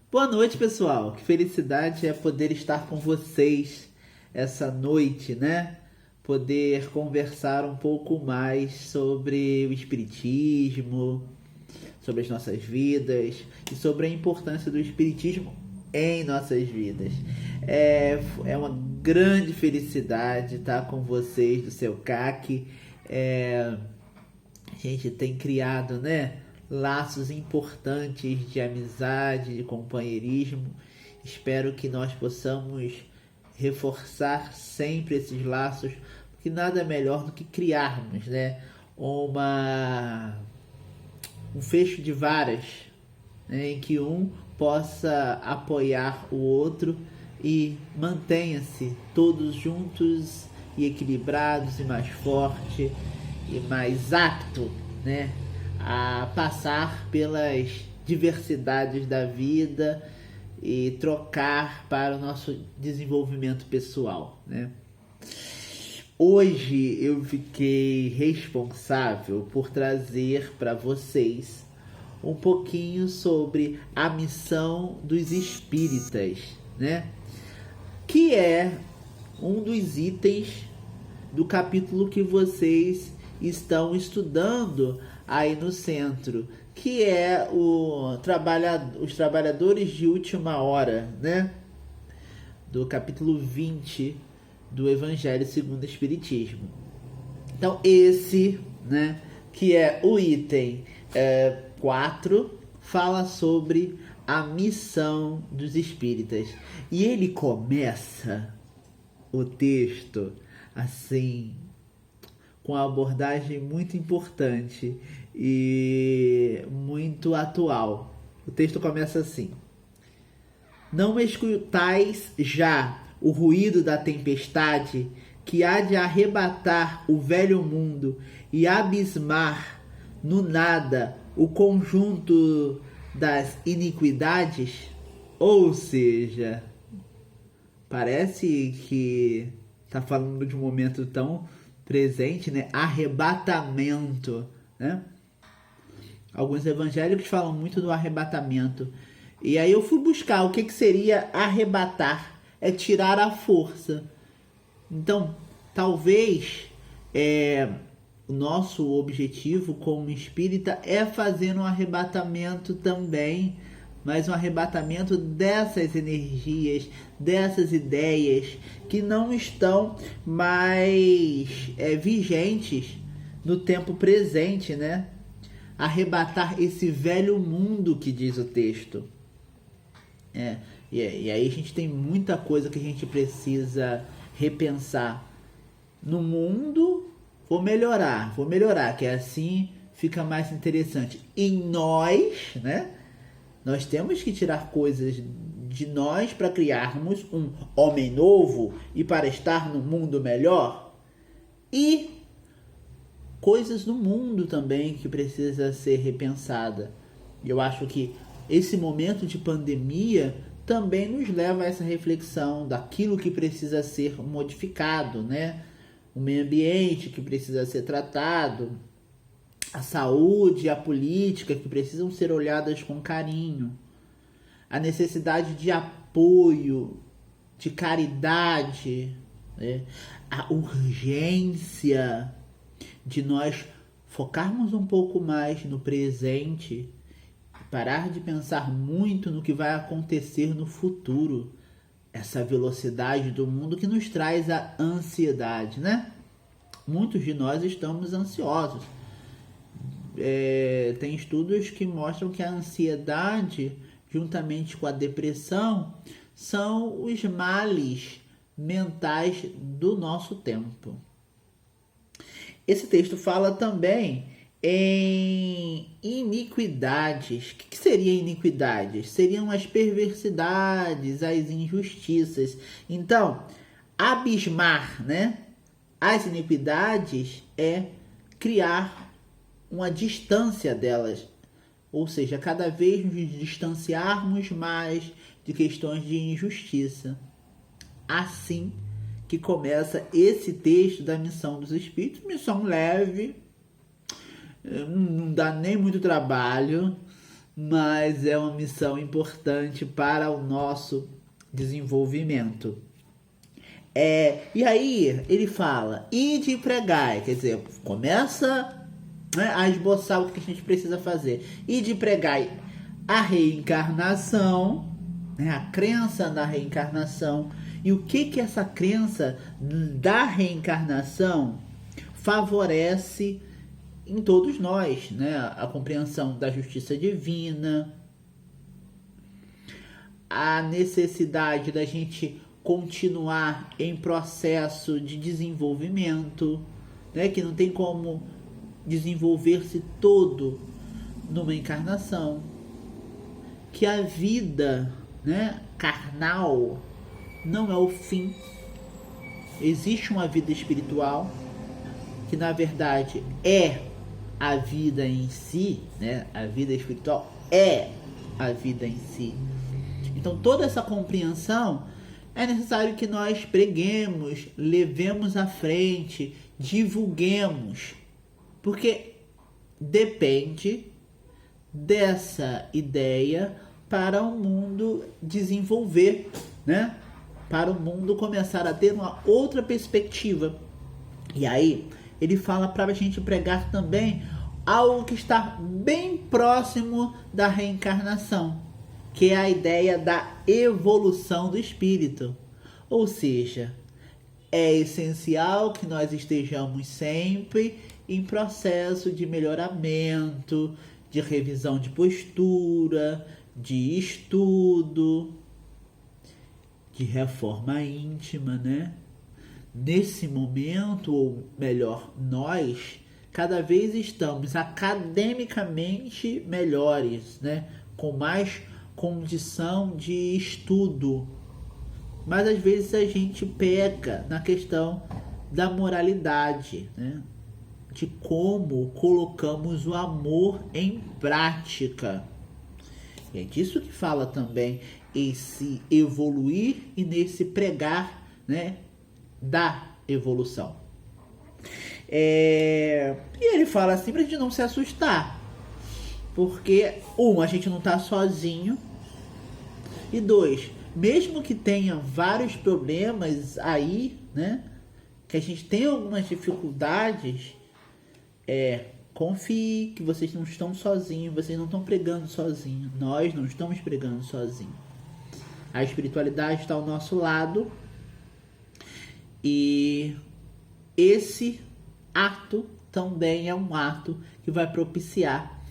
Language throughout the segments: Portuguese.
Boa noite, pessoal. Que felicidade é poder estar com vocês essa noite, né? Poder conversar um pouco mais sobre o espiritismo, sobre as nossas vidas e sobre a importância do espiritismo em nossas vidas. É uma grande felicidade estar com vocês do seu CAC. A gente tem criado, né, laços importantes de amizade, de companheirismo. Espero que nós possamos reforçar sempre esses laços, porque nada é melhor do que criarmos, né, um fecho de varas, né, em que um possa apoiar o outro e mantenha-se todos juntos e equilibrados e mais forte e mais apto, né, a passar pelas diversidades da vida e trocar para o nosso desenvolvimento pessoal, né? Hoje eu fiquei responsável por trazer para vocês um pouquinho sobre a missão dos espíritas, né? Que é um dos itens do capítulo que vocês estão estudando aí no centro, que é os trabalhadores de última hora, né? Do capítulo 20 do Evangelho segundo o Espiritismo. Então esse, né, que é o item 4, fala sobre a missão dos espíritas. E ele começa o texto assim, com uma abordagem muito importante e muito atual. O texto começa assim: Não escutais já o ruído da tempestade que há de arrebatar o velho mundo e abismar no nada o conjunto das iniquidades? Ou seja, parece que está falando de um momento tão presente, né? Arrebatamento, né? Alguns evangélicos falam muito do arrebatamento. E aí eu fui buscar o que seria arrebatar. É tirar a força. Então, talvez o nosso objetivo como espírita é fazer um arrebatamento também, mas um arrebatamento dessas energias, dessas ideias que não estão mais vigentes no tempo presente, né? Arrebatar esse velho mundo que diz o texto. E aí a gente tem muita coisa que a gente precisa repensar no mundo. Vou melhorar, que assim fica mais interessante. Em nós, né? Nós temos que tirar coisas de nós para criarmos um homem novo e para estar no mundo melhor. E coisas no mundo também que precisa ser repensada. Eu acho que esse momento de pandemia também nos leva a essa reflexão daquilo que precisa ser modificado, né? O meio ambiente que precisa ser tratado, a saúde, a política que precisam ser olhadas com carinho, a necessidade de apoio, de caridade, né? A urgência de nós focarmos um pouco mais no presente, parar de pensar muito no que vai acontecer no futuro. Essa velocidade do mundo que nos traz a ansiedade, né? Muitos de nós estamos ansiosos. Tem estudos que mostram que a ansiedade, juntamente com a depressão, são os males mentais do nosso tempo. Esse texto fala também em iniquidades. O que seria iniquidades? Seriam as perversidades, as injustiças. Então, abismar, né, as iniquidades é criar uma distância delas. Ou seja, cada vez nos distanciarmos mais de questões de injustiça. Assim que começa esse texto da missão dos espíritos. Missão leve, não dá nem muito trabalho, mas é uma missão importante para o nosso desenvolvimento. E aí ele fala, ide e pregai, quer dizer, começa, né, a esboçar o que a gente precisa fazer. Ide e pregai a reencarnação, né, a crença na reencarnação. E o que essa crença da reencarnação favorece em todos nós, né? A compreensão da justiça divina, a necessidade da gente continuar em processo de desenvolvimento, né? Que não tem como desenvolver-se todo numa encarnação, que a vida, né, carnal não é o fim. Existe uma vida espiritual que na verdade é a vida em si, né? A vida espiritual é a vida em si. Então toda essa compreensão é necessário que nós preguemos, levemos à frente, divulguemos, porque depende dessa ideia para o mundo desenvolver, né? Para o mundo começar a ter uma outra perspectiva. E aí ele fala para a gente pregar também algo que está bem próximo da reencarnação, que é a ideia da evolução do espírito. Ou seja, é essencial que nós estejamos sempre em processo de melhoramento, de revisão de postura, de estudo, de reforma íntima, né? Nesse momento, ou melhor, nós cada vez estamos academicamente melhores, né? Com mais condição de estudo. Mas às vezes a gente peca na questão da moralidade, né? De como colocamos o amor em prática. E é disso que fala também esse evoluir e nesse pregar, né, da evolução. E ele fala assim pra gente não se assustar, porque a gente não tá sozinho, e dois, mesmo que tenha vários problemas aí, né, que a gente tem algumas dificuldades, confie que vocês não estão sozinhos, vocês não estão pregando sozinhos, nós não estamos pregando sozinhos. A espiritualidade está ao nosso lado e esse ato também é um ato que vai propiciar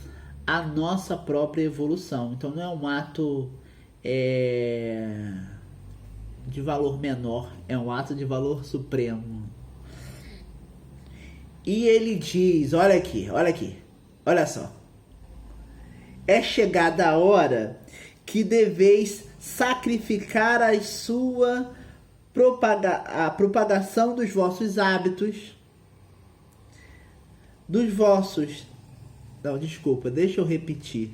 a nossa própria evolução. Então não é um ato de valor menor, é um ato de valor supremo. E ele diz, olha aqui, olha só. É chegada a hora que deveis sacrificar a propagação dos vossos hábitos, deixa eu repetir.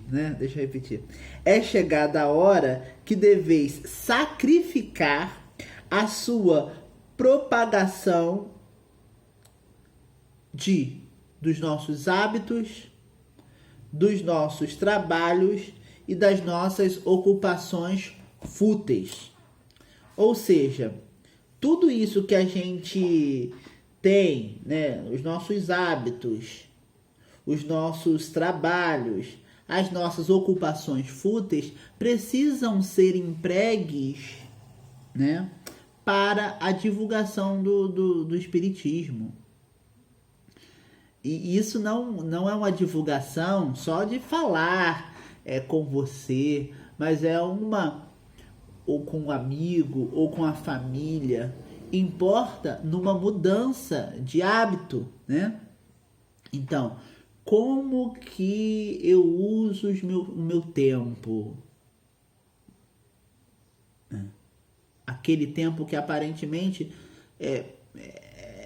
É chegada a hora que deveis sacrificar a sua propagação dos nossos hábitos, dos nossos trabalhos e das nossas ocupações fúteis. Ou seja, tudo isso que a gente tem, né, os nossos hábitos, os nossos trabalhos, as nossas ocupações fúteis precisam ser empregues, né, para a divulgação do espiritismo. E isso não é uma divulgação só de falar com você, mas é ou com um amigo, ou com a família. Importa numa mudança de hábito, né? Então, como que eu uso o meu tempo? Aquele tempo que aparentemente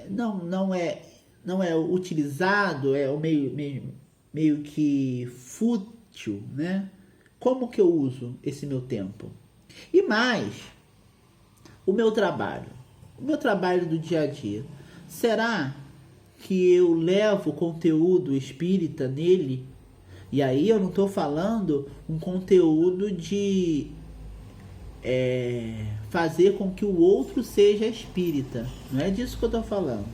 não é utilizado, é meio que fútil, né? Como que eu uso esse meu tempo? E mais, o meu trabalho do dia a dia. Será que eu levo conteúdo espírita nele? E aí eu não estou falando um conteúdo de fazer com que o outro seja espírita. Não é disso que eu estou falando.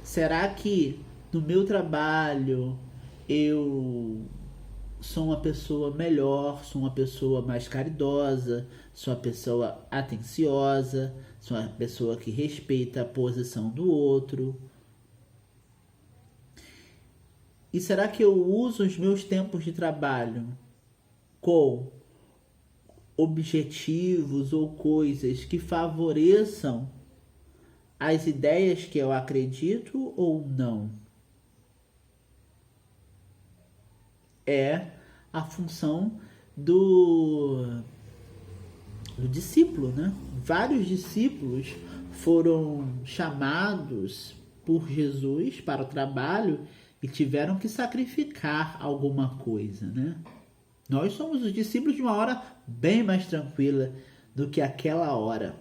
Será que no meu trabalho eu sou uma pessoa melhor, sou uma pessoa mais caridosa, sou uma pessoa atenciosa, sou uma pessoa que respeita a posição do outro? E será que eu uso os meus tempos de trabalho com objetivos ou coisas que favoreçam as ideias que eu acredito ou não? É a função do discípulo, né? Vários discípulos foram chamados por Jesus para o trabalho e tiveram que sacrificar alguma coisa, né? Nós somos os discípulos de uma hora bem mais tranquila do que aquela hora.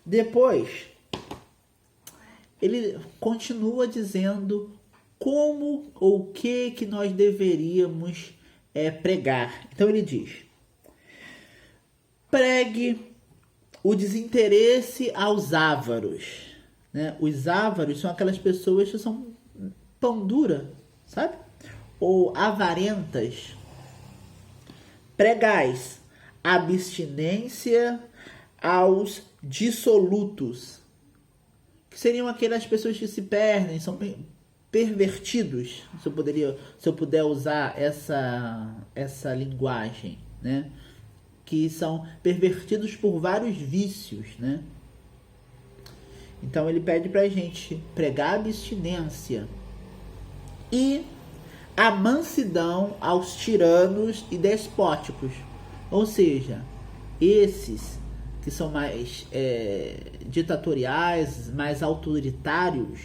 Depois, ele continua dizendo como ou o que nós deveríamos pregar. Então ele diz: pregue o desinteresse aos ávaros. Né? Os ávaros são aquelas pessoas que são pão dura, sabe? Ou avarentas. Pregais abstinência aos dissolutos, que seriam aquelas pessoas que se perdem, são pervertidos, se eu puder usar essa linguagem, né? Que são pervertidos por vários vícios, né? Então ele pede pra gente pregar abstinência e a mansidão aos tiranos e despóticos, ou seja, esses que são mais ditatoriais, mais autoritários,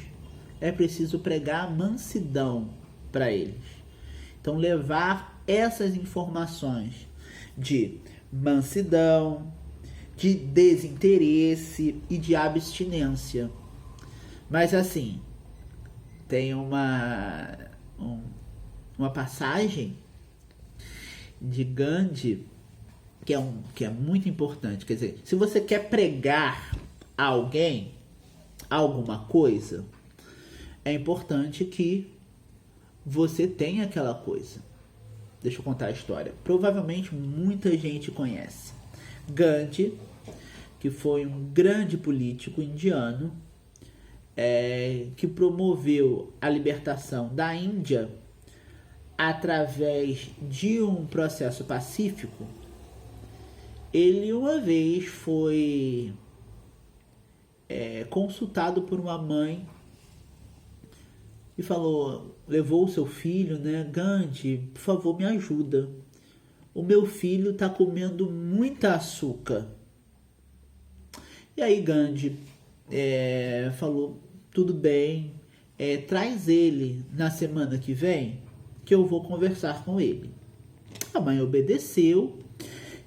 é preciso pregar mansidão para eles. Então levar essas informações de mansidão, de desinteresse e de abstinência. Mas assim, tem uma passagem de Gandhi que é muito importante. Quer dizer, se você quer pregar a alguém alguma coisa, é importante que você tenha aquela coisa. Deixa eu contar a história. Provavelmente muita gente conhece. Gandhi, que foi um grande político indiano, que promoveu a libertação da Índia através de um processo pacífico. Ele uma vez foi consultado por uma mãe e levou o seu filho, né? Gandhi, por favor, me ajuda. O meu filho está comendo muita açúcar. E aí Gandhi falou, tudo bem, traz ele na semana que vem, que eu vou conversar com ele. A mãe obedeceu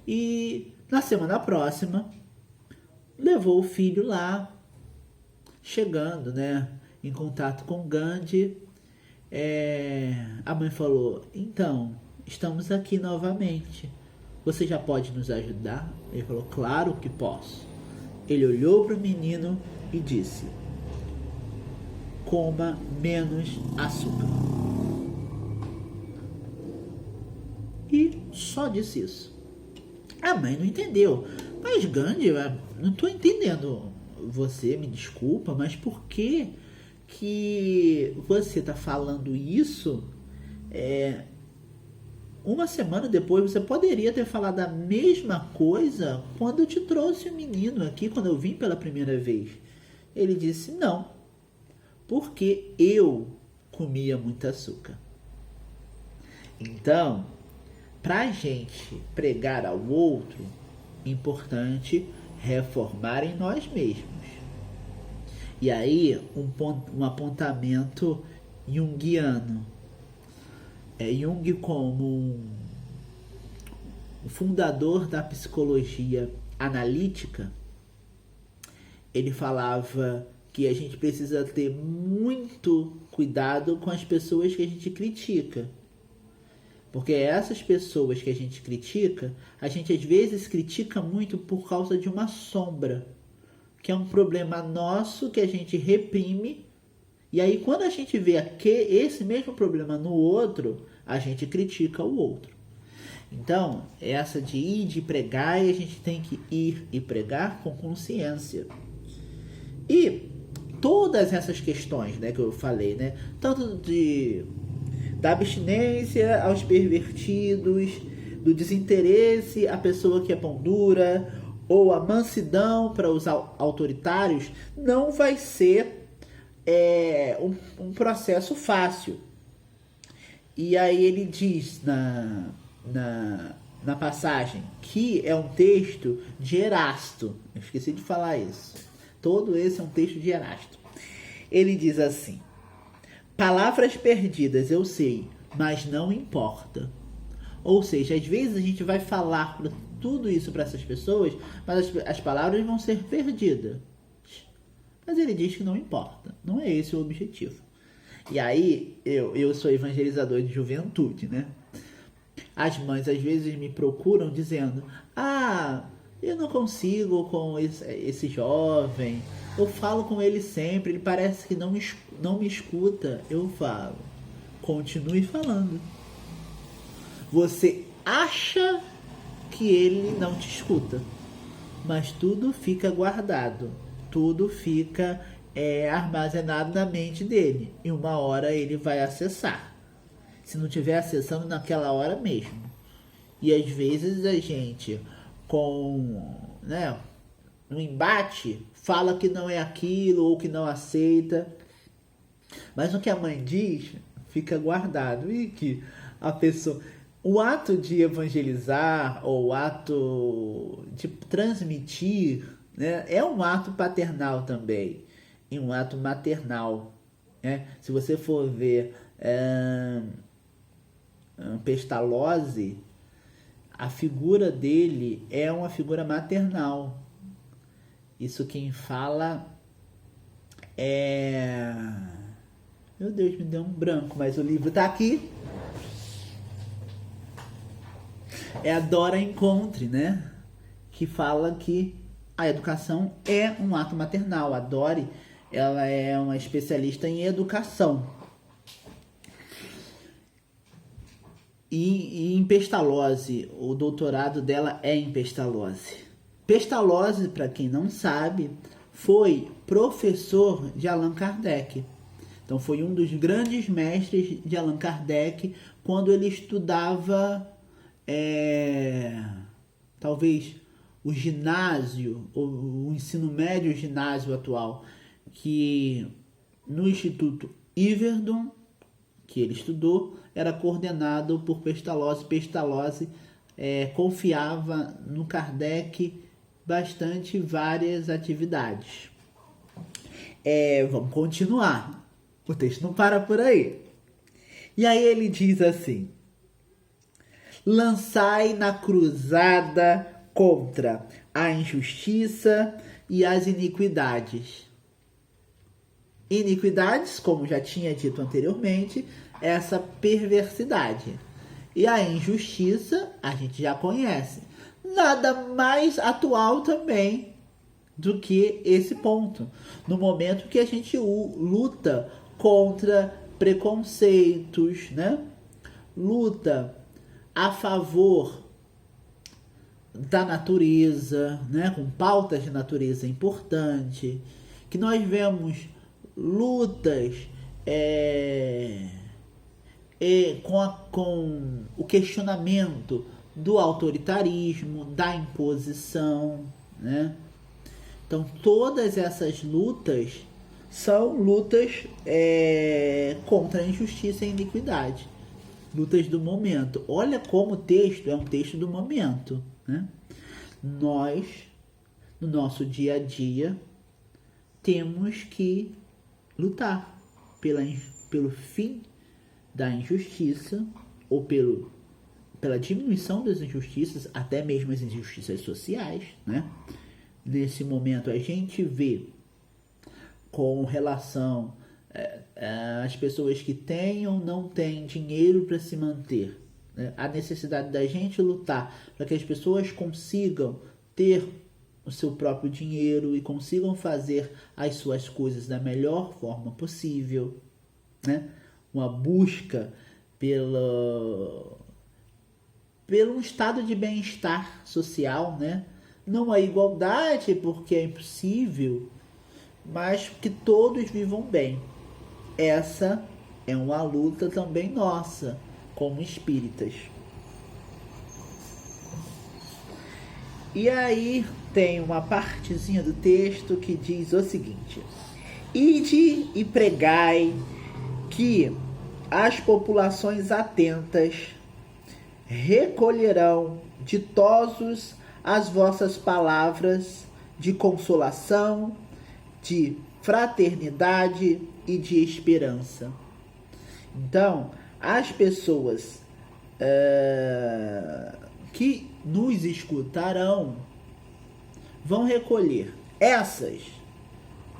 e na semana próxima levou o filho lá, chegando, né, em contato com Gandhi. A mãe falou, então, estamos aqui novamente, você já pode nos ajudar? Ele falou, claro que posso. Ele olhou para o menino e disse, coma menos açúcar. E só disse isso. A mãe não entendeu. Mas Gandhi, não estou entendendo. Você me desculpa, mas por que você está falando isso? Uma semana depois você poderia ter falado a mesma coisa quando eu te trouxe o menino aqui, quando eu vim pela primeira vez. Ele disse, não, porque eu comia muito açúcar. Então, para a gente pregar ao outro, é importante reformar em nós mesmos. E aí, um apontamento junguiano. Jung, como o fundador da psicologia analítica, ele falava que a gente precisa ter muito cuidado com as pessoas que a gente critica. Porque essas pessoas que a gente critica, a gente às vezes critica muito por causa de uma sombra, que é um problema nosso que a gente reprime. E aí quando a gente vê esse mesmo problema no outro, a gente critica o outro. Então, essa de ir de pregar, e a gente tem que ir e pregar com consciência. E todas essas questões, né, que eu falei, né, tanto da abstinência aos pervertidos, do desinteresse à pessoa que é pão dura, ou a mansidão para os autoritários, não vai ser um processo fácil. E aí ele diz na passagem que é um texto de Erasto. Eu esqueci de falar isso. Todo esse é um texto de Erasto. Ele diz assim: palavras perdidas, eu sei, mas não importa. Ou seja, às vezes a gente vai falar tudo isso para essas pessoas, mas as palavras vão ser perdidas. Mas ele diz que não importa. Não é esse o objetivo. E aí, eu sou evangelizador de juventude, né? As mães às vezes me procuram dizendo: eu não consigo com esse jovem, eu falo com ele sempre, ele parece que não me escuta. Eu falo: continue falando. Você acha que ele não te escuta, mas tudo fica guardado, tudo fica armazenado na mente dele, e uma hora ele vai acessar, se não estiver acessando naquela hora mesmo. E às vezes a gente, no embate, fala que não é aquilo ou que não aceita, mas o que a mãe diz fica guardado. E que a pessoa, o ato de evangelizar ou o ato de transmitir, né, é um ato paternal também, e um ato maternal, né? Se você for ver Pestalozzi, a figura dele é uma figura maternal. Isso quem fala é... Meu Deus, me deu um branco, mas o livro tá aqui. É a Dora Encontre, né? Que fala que a educação é um ato maternal. A Dora, ela é uma especialista em educação. E em Pestalozzi, o doutorado dela é em Pestalozzi. Pestalozzi, para quem não sabe, foi professor de Allan Kardec. Então foi um dos grandes mestres de Allan Kardec quando ele estudava talvez o ginásio, o ensino médio ginásio atual, que no Instituto Yverdon, que ele estudou, era coordenado por Pestalozzi. Pestalozzi confiava no Kardec bastante várias atividades. Vamos continuar. O texto não para por aí. E aí ele diz assim: lançai na cruzada contra a injustiça e as iniquidades. Iniquidades, como já tinha dito anteriormente, essa perversidade. E a injustiça, a gente já conhece. Nada mais atual também do que esse ponto. No momento que a gente luta contra preconceitos, né? Luta a favor da natureza, né? Com pautas de natureza importante, que nós vemos lutas com o questionamento do autoritarismo, da imposição, né? Então todas essas lutas são lutas contra a injustiça e a iniquidade, lutas do momento. Olha como o texto é um texto do momento, né? Nós, no nosso dia a dia, temos que lutar pelo fim da injustiça, ou pela diminuição das injustiças, até mesmo as injustiças sociais, né? Nesse momento a gente vê com relação às pessoas que têm ou não têm dinheiro para se manter. Né? A necessidade da gente lutar para que as pessoas consigam ter o seu próprio dinheiro e consigam fazer as suas coisas da melhor forma possível. Né? Uma busca pelo um estado de bem-estar social, né? Não a igualdade, porque é impossível, mas que todos vivam bem. Essa é uma luta também nossa, como espíritas. E aí tem uma partezinha do texto que diz o seguinte: ide e pregai que as populações atentas recolherão ditosos as vossas palavras de consolação, de fraternidade e de esperança. Então, as pessoas que nos escutarão vão recolher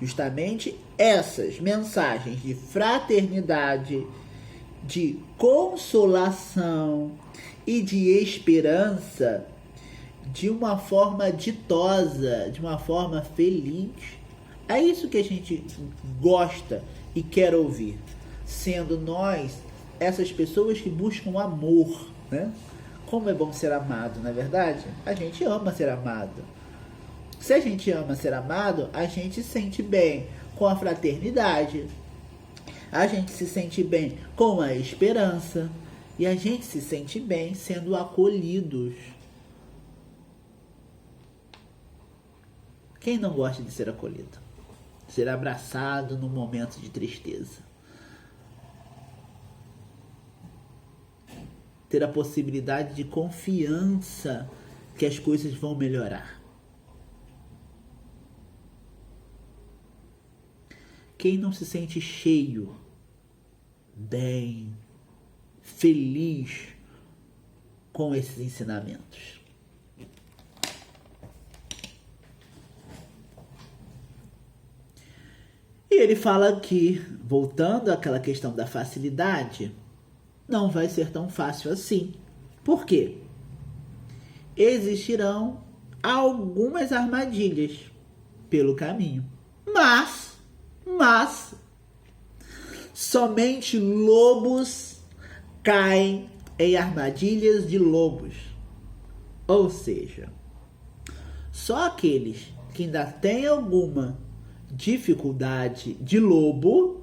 justamente essas mensagens de fraternidade, de consolação e de esperança de uma forma ditosa, de uma forma feliz. É isso que a gente gosta e quer ouvir, sendo nós essas pessoas que buscam amor, né? Como é bom ser amado, não é verdade? A gente ama ser amado. Se a gente ama ser amado, a gente se sente bem com a fraternidade, a gente se sente bem com a esperança e a gente se sente bem sendo acolhidos. Quem não gosta de ser acolhido? Ser abraçado no momento de tristeza. Ter a possibilidade de confiança que as coisas vão melhorar. Quem não se sente cheio, bem, feliz com esses ensinamentos? E ele fala que, voltando àquela questão da facilidade, não vai ser tão fácil assim. Por quê? Existirão algumas armadilhas pelo caminho. Mas somente lobos caem em armadilhas de lobos. Ou seja, só aqueles que ainda têm alguma dificuldade de lobo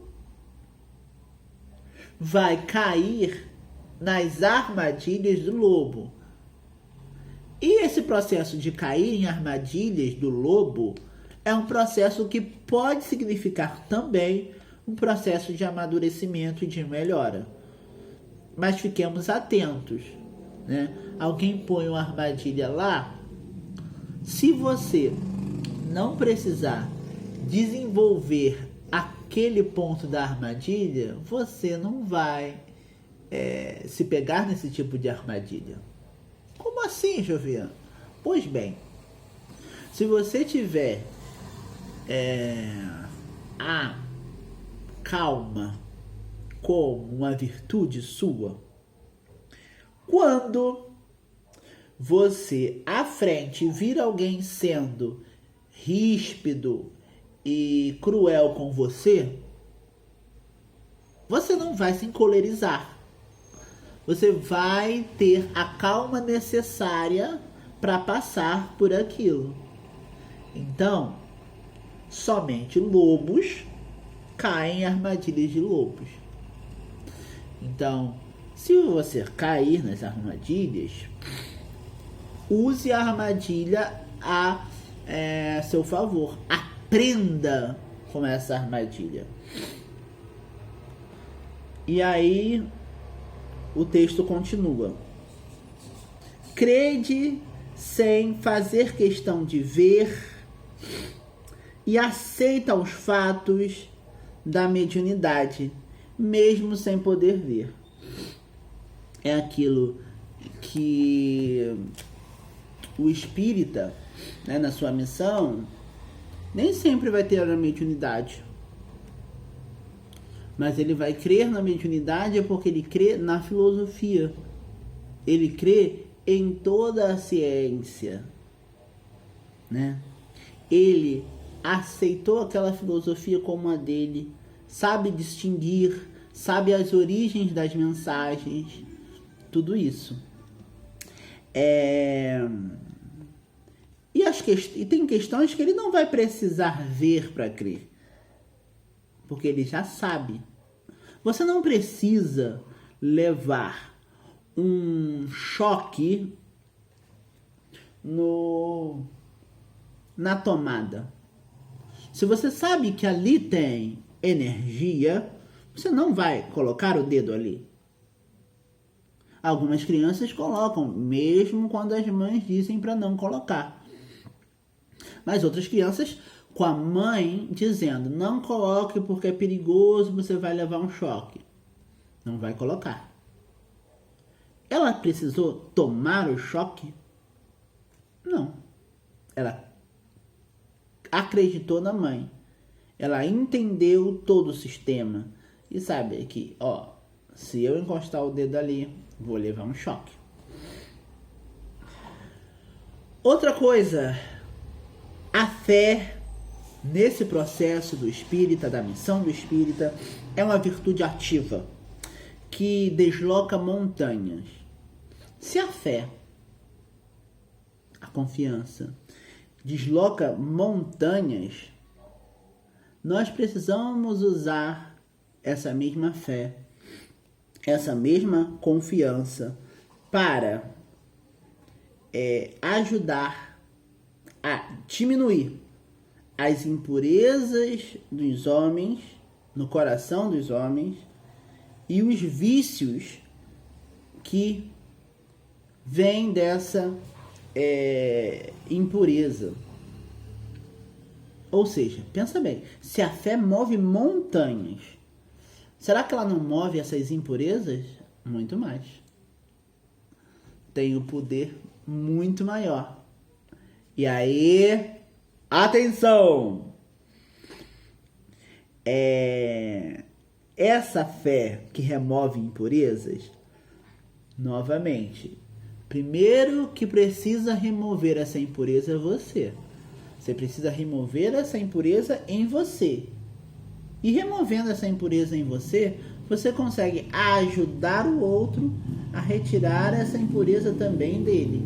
vai cair nas armadilhas do lobo. E esse processo de cair em armadilhas do lobo é um processo que pode significar também um processo de amadurecimento e de melhora. Mas fiquemos atentos, né? Alguém põe uma armadilha lá, se você não precisar desenvolver aquele ponto da armadilha, você não vai se pegar nesse tipo de armadilha. Como assim, Jovian? Pois bem, se você tiver a calma como uma virtude sua, quando você à frente vir alguém sendo ríspido e cruel com você, você não vai se encolerizar. Você vai ter a calma necessária para passar por aquilo. Então, somente lobos caem em armadilhas de lobos. Então, se você cair nas armadilhas, use a armadilha a seu favor. Aprenda com essa armadilha. E aí o texto continua: crede sem fazer questão de ver e aceita os fatos da mediunidade, mesmo sem poder ver. É aquilo que o espírita, né, na sua missão, nem sempre vai ter a mediunidade. Mas ele vai crer na mediunidade porque ele crê na filosofia. Ele crê em toda a ciência, né? Ele aceitou aquela filosofia como a dele, sabe distinguir, sabe as origens das mensagens, tudo isso. E tem questões que ele não vai precisar ver para crer, porque ele já sabe. Você não precisa levar um choque na tomada. Se você sabe que ali tem energia, você não vai colocar o dedo ali. Algumas crianças colocam, mesmo quando as mães dizem para não colocar. Mas outras crianças, com a mãe dizendo, não coloque porque é perigoso, você vai levar um choque. Não vai colocar. Ela precisou tomar o choque? Não. Ela acreditou na mãe. Ela entendeu todo o sistema. E sabe que, se eu encostar o dedo ali, vou levar um choque. Outra coisa, a fé nesse processo do espírita, da missão do espírita, é uma virtude ativa que desloca montanhas. Se a fé, a confiança, desloca montanhas, nós precisamos usar essa mesma fé, essa mesma confiança para ajudar a diminuir as impurezas dos homens, no coração dos homens, e os vícios que vêm dessa impureza. Ou seja, pensa bem, se a fé move montanhas, será que ela não move essas impurezas? Muito mais. Tem o poder muito maior. E aí, atenção! Essa fé que remove impurezas, novamente, primeiro que precisa remover essa impureza é você. Você precisa remover essa impureza em você. E removendo essa impureza em você, você consegue ajudar o outro a retirar essa impureza também dele.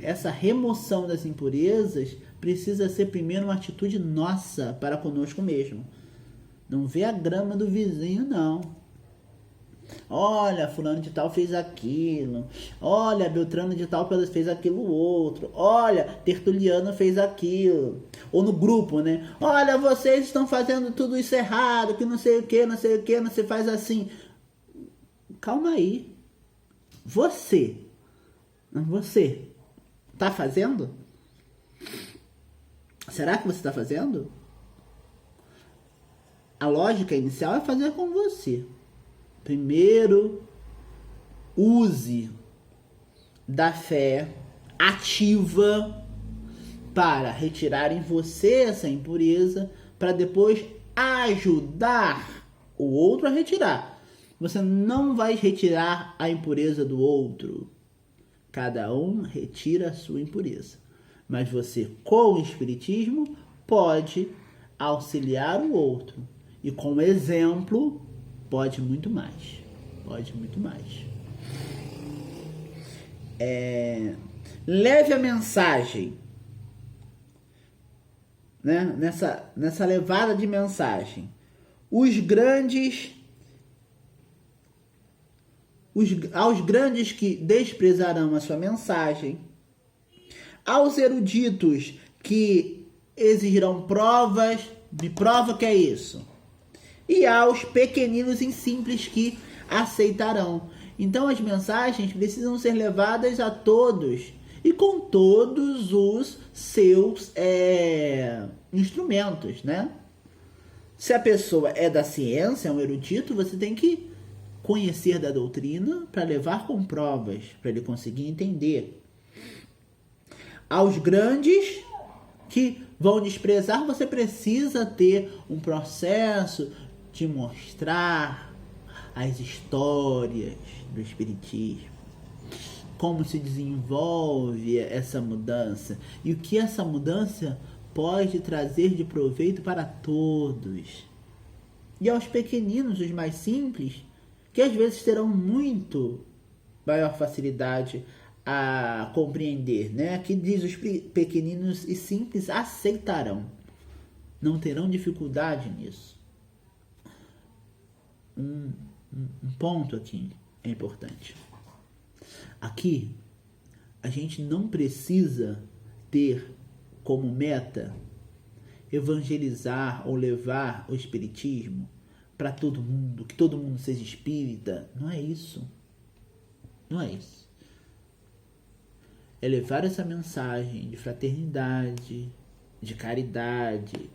Essa remoção das impurezas precisa ser primeiro uma atitude nossa para conosco mesmo. Não vê a grama do vizinho, não. Olha, fulano de tal fez aquilo. Olha, Beltrano de tal fez aquilo outro. Olha, Tertuliano fez aquilo. Ou no grupo, né? Olha, vocês estão fazendo tudo isso errado, que não sei o que, não sei o que, não se faz assim. Calma aí. Você tá fazendo? Será que você está fazendo? A lógica inicial é fazer com você. Primeiro, use da fé ativa para retirar em você essa impureza, para depois ajudar o outro a retirar. Você não vai retirar a impureza do outro. Cada um retira a sua impureza. Mas você, com o Espiritismo, pode auxiliar o outro. E com o exemplo, pode muito mais. Pode muito mais. Leve a mensagem, né? Nessa levada de mensagem. Aos grandes que desprezarão a sua mensagem, aos eruditos que exigirão provas, me prova que é isso, e aos pequeninos e simples que aceitarão. Então as mensagens precisam ser levadas a todos e com todos os seus instrumentos, né? Se a pessoa é da ciência, é um erudito, você tem que conhecer da doutrina para levar com provas, para ele conseguir entender. Aos grandes que vão desprezar, você precisa ter um processo de mostrar as histórias do Espiritismo, como se desenvolve essa mudança e o que essa mudança pode trazer de proveito para todos. E aos pequeninos, os mais simples, que às vezes terão muito maior facilidade a compreender, né? Aqui diz: os pequeninos e simples aceitarão, não terão dificuldade nisso. Um ponto aqui é importante. Aqui, a gente não precisa ter como meta evangelizar ou levar o espiritismo para todo mundo, que todo mundo seja espírita. Não é isso. Não é isso. É levar essa mensagem de fraternidade, de caridade,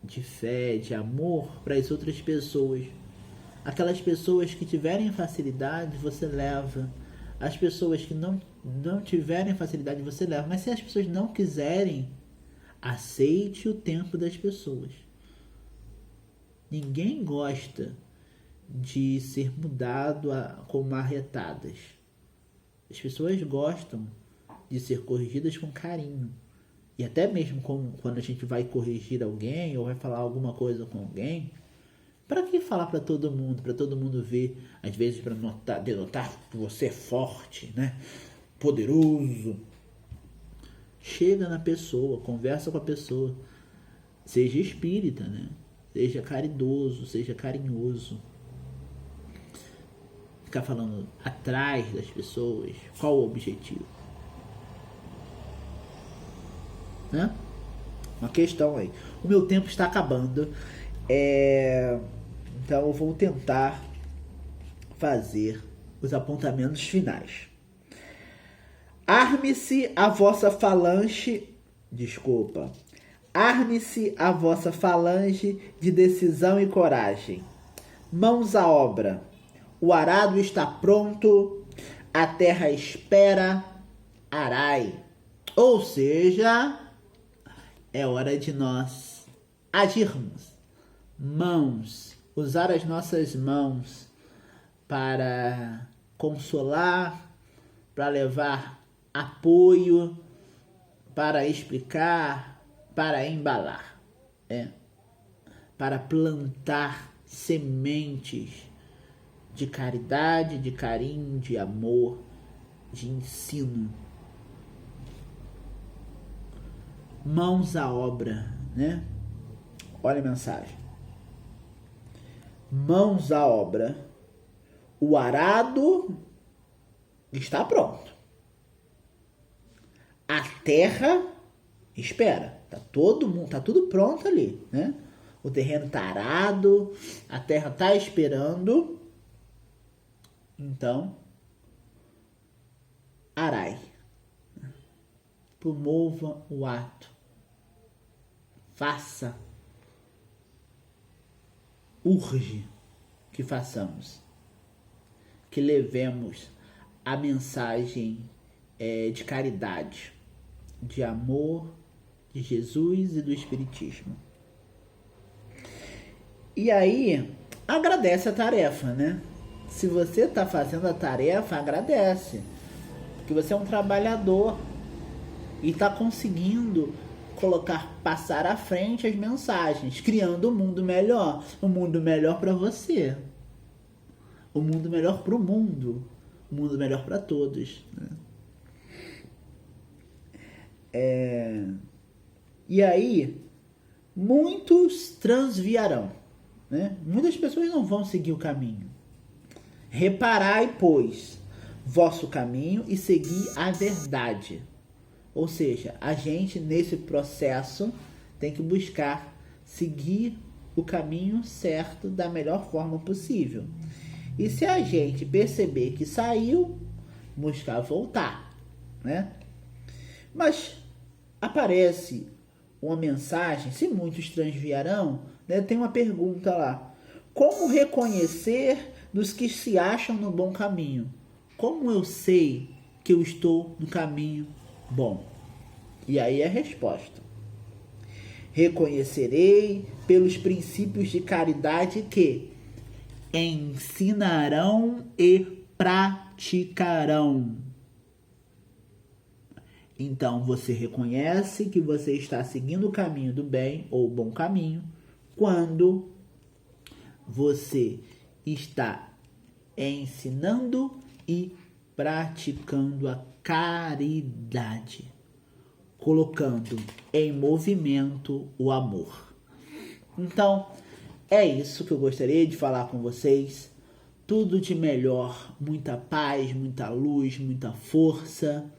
de fé, de amor para as outras pessoas. Aquelas pessoas que tiverem facilidade, você leva. As pessoas que não tiverem facilidade, você leva. Mas se as pessoas não quiserem, aceite o tempo das pessoas. Ninguém gosta de ser mudado com marretadas. As pessoas gostam de ser corrigidas com carinho. E até mesmo quando a gente vai corrigir alguém ou vai falar alguma coisa com alguém, para que falar para todo mundo ver, às vezes para denotar que você é forte, né? Poderoso. Chega na pessoa, conversa com a pessoa. Seja espírita, né? Seja caridoso, seja carinhoso. Ficar falando atrás das pessoas, qual o objetivo? Né? Uma questão aí. O meu tempo está acabando. Então eu vou tentar fazer os apontamentos finais. Arme-se a vossa falange de decisão e coragem. Mãos à obra. O arado está pronto, a terra espera, arai. Ou seja, é hora de nós agirmos. Mãos, usar as nossas mãos para consolar, para levar apoio, para explicar, para embalar, para plantar sementes de caridade, de carinho, de amor, de ensino. Mãos à obra, né? Olha a mensagem. Mãos à obra. O arado está pronto. A terra espera. Tá tudo pronto ali, né? O terreno tá arado, a terra tá esperando. Então, arai. Promova o ato. Faça. Urge que façamos. Que levemos a mensagem de caridade, de amor, de Jesus e do Espiritismo. E aí, agradece a tarefa, né? Se você está fazendo a tarefa, agradece. Porque você é um trabalhador e está conseguindo passar à frente as mensagens, criando um mundo melhor para você, um mundo melhor para o mundo, um mundo melhor para todos, né? E aí, muitos transviarão, né? Muitas pessoas não vão seguir o caminho. Reparai, pois, vosso caminho e segui a verdade. Ou seja, a gente nesse processo tem que buscar seguir o caminho certo da melhor forma possível. E se a gente perceber que saiu, buscar voltar, né? Mas aparece uma mensagem, se muitos transviarão, né? Tem uma pergunta lá. Como reconhecer dos que se acham no bom caminho? Como eu sei que eu estou no caminho bom? E aí a resposta. Reconhecerei pelos princípios de caridade que ensinarão e praticarão. Então você reconhece que você está seguindo o caminho do bem ou o bom caminho quando você está ensinando e praticando a caridade, colocando em movimento o amor. Então, é isso que eu gostaria de falar com vocês. Tudo de melhor, muita paz, muita luz, muita força,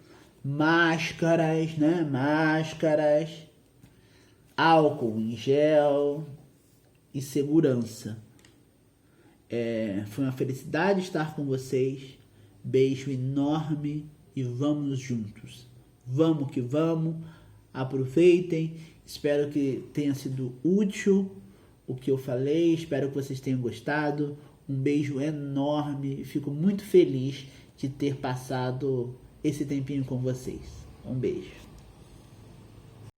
máscaras, né? Máscaras, álcool em gel e segurança. Foi uma felicidade estar com vocês. Beijo enorme e vamos juntos. Vamos que vamos. Aproveitem. Espero que tenha sido útil o que eu falei. Espero que vocês tenham gostado. Um beijo enorme. Fico muito feliz de ter passado esse tempinho com vocês. Um beijo.